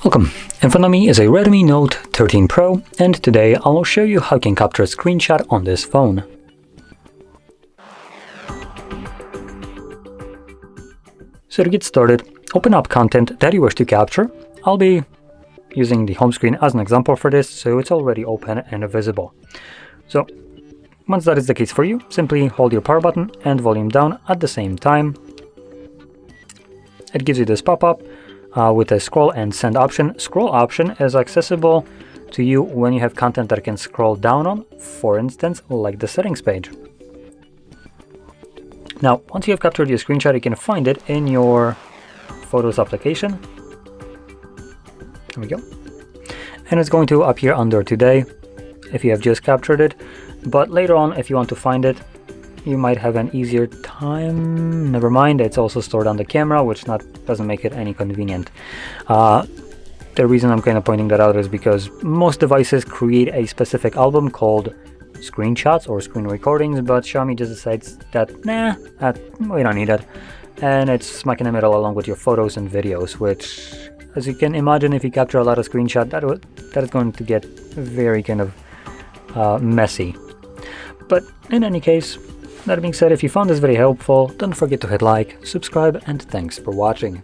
Welcome! In front of me is a Redmi Note 13 Pro, and today I'll show you how you can capture a screenshot on this phone. So to get started, open up content that you wish to capture. I'll be using the home screen as an example for this, so it's already open and visible. So once that is the case for you, simply hold your power button and volume down at the same time. It gives you this pop-up with a scroll and send option. Scroll option is accessible to you when you have content that can scroll down on, for instance, like the settings page. Now, once you have captured your screenshot, you can find it in your Photos application. There we go. And it's going to appear under Today if you have just captured it. But later on, if you want to find it, you might have an easier time. Never mind, it's also stored on the camera, which doesn't make it any convenient. The reason I'm kind of pointing that out is because most devices create a specific album called screenshots or screen recordings, but Xiaomi just decides that, we don't need it. And it's smack in the middle along with your photos and videos, which, as you can imagine, if you capture a lot of screenshots, that is going to get very kind of messy. But in any case, that being said, if you found this video helpful, don't forget to hit like, subscribe, and thanks for watching.